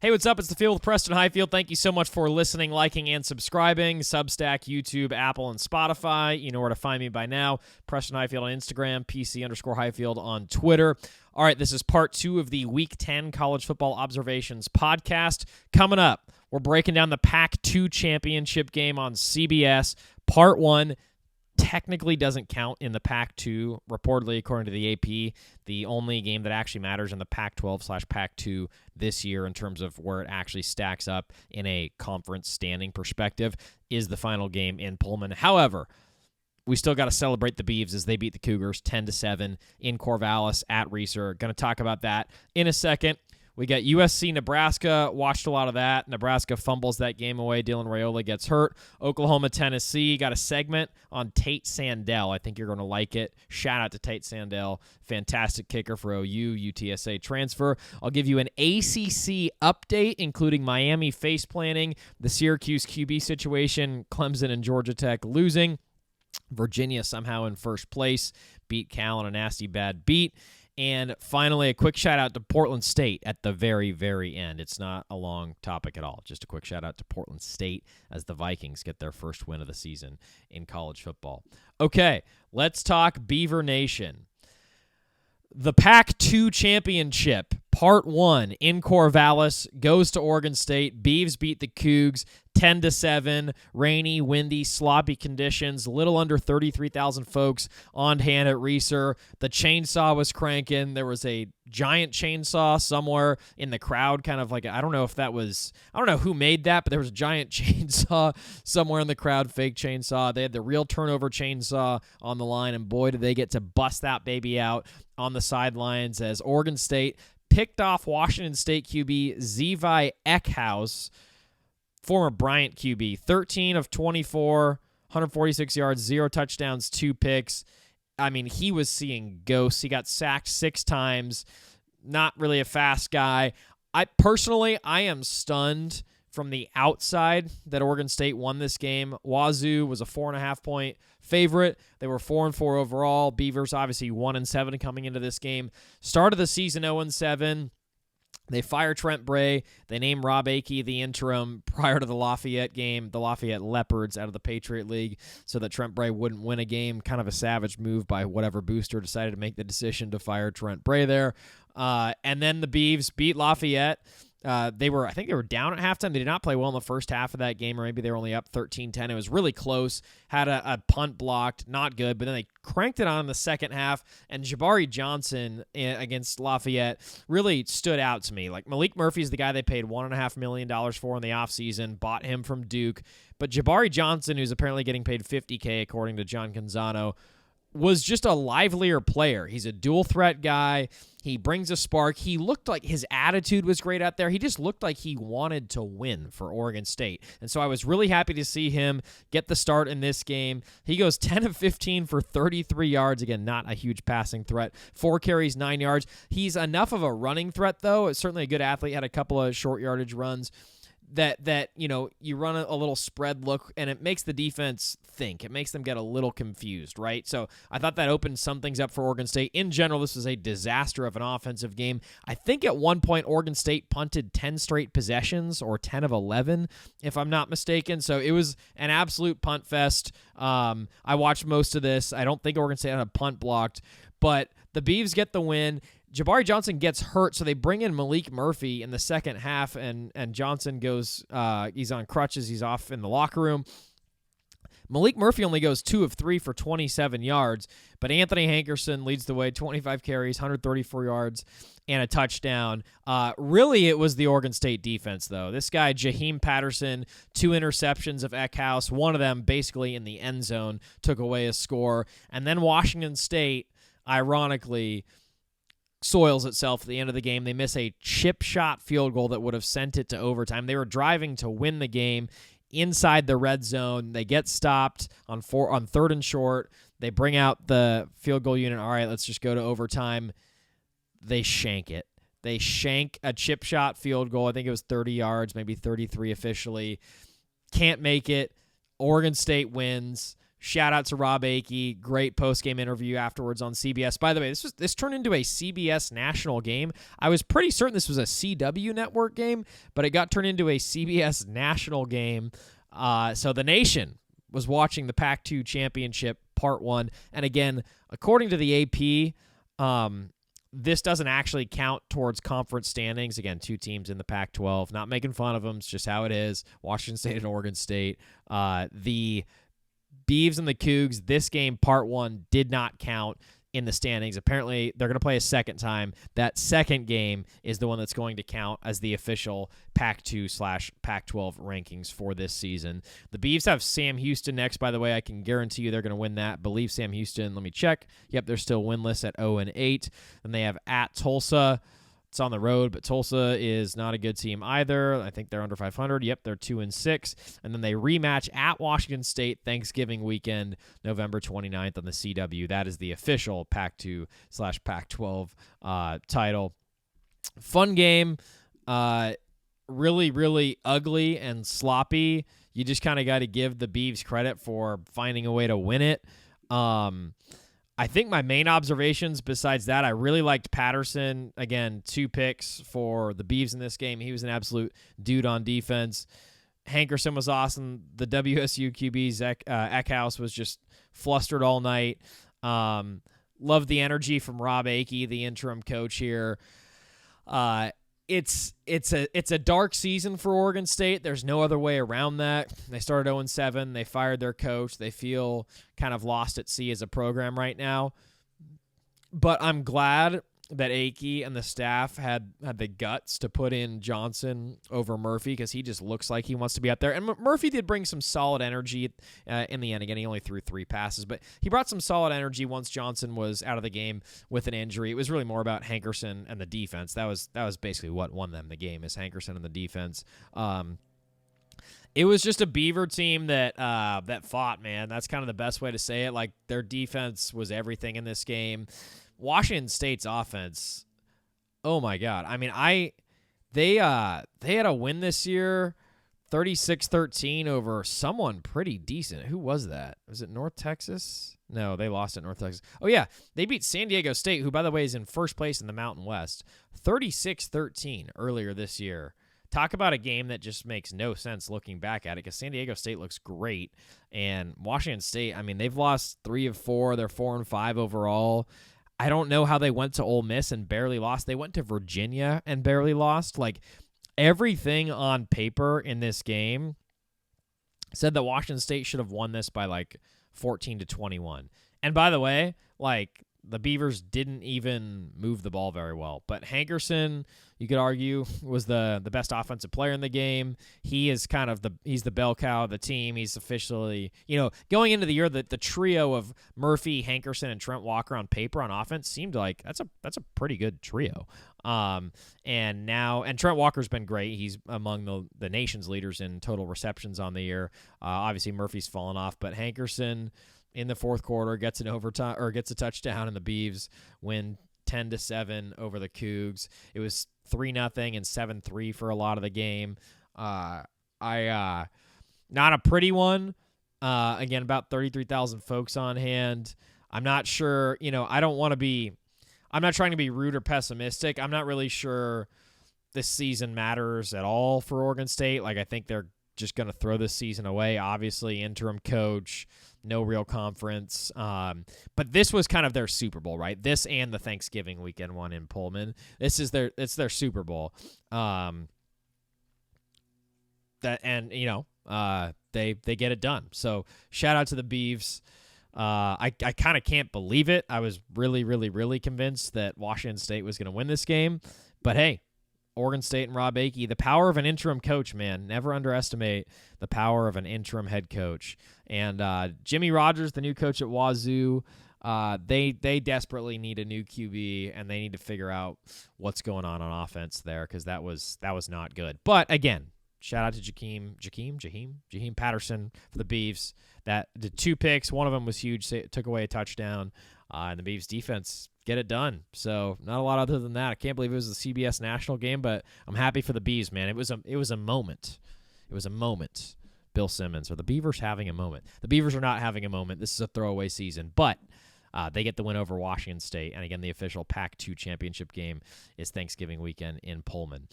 Hey, what's up? It's The Field with Preston Hiefield. Thank you so much for listening, liking, and subscribing. Substack, YouTube, Apple, and Spotify. You know where to find me by now. Preston Hiefield on Instagram, PC_Hiefield on Twitter. All right, this is part 2 of the Week 10 College Football Observations podcast. Coming up, we're breaking down the PAC-2 championship game on CBS. Part 1 technically doesn't count in the PAC-2. Reportedly, according to the AP, the only game that actually matters in the Pac-12/PAC-2 this year in terms of where it actually stacks up in a conference standing perspective is the final game in Pullman. However, we still got to celebrate the Beavs as they beat the Cougars 10-7 in Corvallis at Reser. Going to talk about that in a second. We got USC-Nebraska. Watched a lot of that. Nebraska fumbles that game away. Dylan Raiola gets hurt. Oklahoma-Tennessee. Got a segment on Tate Sandell. I think you're going to like it. Shout out to Tate Sandell. Fantastic kicker for OU, UTSA transfer. I'll give you an ACC update, including Miami face planning, the Syracuse QB situation, Clemson and Georgia Tech losing. Virginia somehow in first place. Beat Cal on a nasty bad beat. And finally, a quick shout-out to Portland State at the very, very end. It's not a long topic at all. Just a quick shout-out to Portland State as the Vikings get their first win of the season in college football. Okay, let's talk Beaver Nation. The PAC-2 championship, part 1 in Corvallis, goes to Oregon State. Beavs beat the Cougs 10-7, rainy, windy, sloppy conditions, little under 33,000 folks on hand at Reser. The chainsaw was cranking. There was a giant chainsaw somewhere in the crowd, kind of like, I don't know who made that, but there was a giant chainsaw somewhere in the crowd, fake chainsaw. They had the real turnover chainsaw on the line, and boy, did they get to bust that baby out on the sidelines as Oregon State picked off Washington State QB Zevi Eckhouse, former Bryant QB, 13 of 24, 146 yards, 0 touchdowns, 2 picks. I mean, he was seeing ghosts. He got sacked 6 times. Not really a fast guy. I am stunned from the outside that Oregon State won this game. Wazoo was a 4.5-point favorite. They were 4-4 overall. Beavers obviously 1-7 coming into this game. Start of the season 0-7. They fire Trent Bray. They name Rob Akey the interim prior to the Lafayette game, the Lafayette Leopards out of the Patriot League, so that Trent Bray wouldn't win a game. Kind of a savage move by whatever booster decided to make the decision to fire Trent Bray there. And then the Beavs beat Lafayette. I think they were down at halftime. They did not play well in the first half of that game, or maybe they were only up 13-10. It was really close. Had a punt blocked, not good, but then they cranked it on in the second half, and Jabari Johnson against Lafayette really stood out to me. Like, Malik Murphy is the guy they paid $1.5 million for in the offseason, bought him from Duke, but Jabari Johnson, who's apparently getting paid $50K according to John Canzano, was just a livelier player. He's a dual threat guy. He brings a spark. He looked like his attitude was great out there. He just looked like he wanted to win for Oregon State. And so I was really happy to see him get the start in this game. He goes 10 of 15 for 33 yards. Again, not a huge passing threat. 4 carries, 9 yards. He's enough of a running threat, though. It's certainly a good athlete. Had a couple of short yardage runs. That you run a little spread look, and it makes the defense think. It makes them get a little confused, right? So I thought that opened some things up for Oregon State. In general, this was a disaster of an offensive game. I think at one point Oregon State punted 10 straight possessions, or 10 of 11, if I'm not mistaken. So it was an absolute punt fest. I watched most of this. I don't think Oregon State had a punt blocked, but the Beavs get the win. Jabari Johnson gets hurt, so they bring in Malik Murphy in the second half, and Johnson goes, he's on crutches, he's off in the locker room. Malik Murphy only goes 2 of 3 for 27 yards, but Anthony Hankerson leads the way, 25 carries, 134 yards, and a touchdown. Really, it was the Oregon State defense, though. This guy, Jaheim Patterson, 2 interceptions of Eckhouse, one of them basically in the end zone, took away a score. And then Washington State, ironically, soils itself at the end of the game. They miss a chip shot field goal that would have sent it to overtime. They were driving to win the game inside the red zone. They get stopped on 3rd and short. They bring out the field goal unit. All right, let's just go to overtime. They shank it. They shank a chip shot field goal. I think it was 30 yards, maybe 33 officially. Can't make it. Oregon State wins Shout out to Rob Akey. Great post-game interview afterwards on CBS. By the way, this turned into a CBS national game. I was pretty certain this was a CW network game, but it got turned into a CBS national game. So the nation was watching the PAC-2 championship part 1. And again, according to the AP, this doesn't actually count towards conference standings. Again, 2 teams in the Pac-12. Not making fun of them. It's just how it is. Washington State and Oregon State. The Beavs and the Cougs, this game, part 1, did not count in the standings. Apparently, they're going to play a second time. That second game is the one that's going to count as the official PAC-2/Pac-12 rankings for this season. The Beavs have Sam Houston next, by the way. I can guarantee you they're going to win that. Believe Sam Houston. Let me check. Yep, they're still winless at 0-8. Then they have at Tulsa. It's on the road, but Tulsa is not a good team either. I think they're under 500. Yep, they're 2-6. And then they rematch at Washington State Thanksgiving weekend, November 29th on the CW. That is the official PAC-2/Pac-12 title. Fun game. Really, really ugly and sloppy. You just kind of got to give the Beavs credit for finding a way to win it. I think my main observations besides that, I really liked Patterson. Again, 2 picks for the Beavs in this game. He was an absolute dude on defense. Hankerson was awesome. The WSU QB, Eckhouse, was just flustered all night. Loved the energy from Rob Akey, the interim coach here. It's a dark season for Oregon State. There's no other way around that. They started 0-7. They fired their coach. They feel kind of lost at sea as a program right now. But I'm glad that Akey and the staff had the guts to put in Johnson over Murphy because he just looks like he wants to be out there. And Murphy did bring some solid energy in the end. Again, he only threw 3 passes, but he brought some solid energy once Johnson was out of the game with an injury. It was really more about Hankerson and the defense. That was basically what won them the game, is Hankerson and the defense. It was just a Beaver team that fought, man. That's kind of the best way to say it. Like, their defense was everything in this game. Washington State's offense, oh my God. I mean, they had a win this year, 36-13 over someone pretty decent. Who was that? Was it North Texas? No, they lost at North Texas. Oh yeah, they beat San Diego State, who by the way is in first place in the Mountain West, 36-13 earlier this year. Talk about a game that just makes no sense looking back at it, because San Diego State looks great, and Washington State, I mean, they've lost 3 of 4. They're 4-5 overall. I don't know how they went to Ole Miss and barely lost. They went to Virginia and barely lost. Like, everything on paper in this game said that Washington State should have won this by like 14-21. And by the way, like, the Beavers didn't even move the ball very well. But Hankerson, you could argue, was the best offensive player in the game. He is kind of he's the bell cow of the team. He's officially, going into the year, the trio of Murphy, Hankerson, and Trent Walker on paper on offense seemed like that's a pretty good trio. And Trent Walker's been great. He's among the nation's leaders in total receptions on the year. Obviously Murphy's fallen off, but Hankerson in the fourth quarter gets an overtime or gets a touchdown, and the Beavs win 10-7 over the Cougs. It was 3-0 and 7-3 for a lot of the game. Not a pretty one. Again, about 33,000 folks on hand. I'm not sure, I'm not trying to be rude or pessimistic. I'm not really sure this season matters at all for Oregon State. Like, I think they're just going to throw this season away. Obviously, interim coach, no real conference. But this was kind of their Super Bowl, right? This and the Thanksgiving weekend one in Pullman. It's their Super Bowl. They get it done. So shout out to the Beavs. I kind of can't believe it. I was really, really, really convinced that Washington State was going to win this game. But hey, Oregon State and Rob Akey, the power of an interim coach, man. Never underestimate the power of an interim head coach. And Jimmy Rogers, the new coach at Wazoo, they desperately need a new QB, and they need to figure out what's going on offense there, because that was not good. But again, shout out to Jaheim Patterson for the Beavs. That the 2 picks, one of them was huge, took away a touchdown, and the Beavs defense get it done. So not a lot other than that. I can't believe it was a CBS national game, but I'm happy for the Beavs, man. It was a moment. It was a moment Bill Simmons. Are the Beavers having a moment? The Beavers are not having a moment. This is a throwaway season, but they get the win over Washington State. And again, the official PAC-2 championship game is Thanksgiving weekend in Pullman.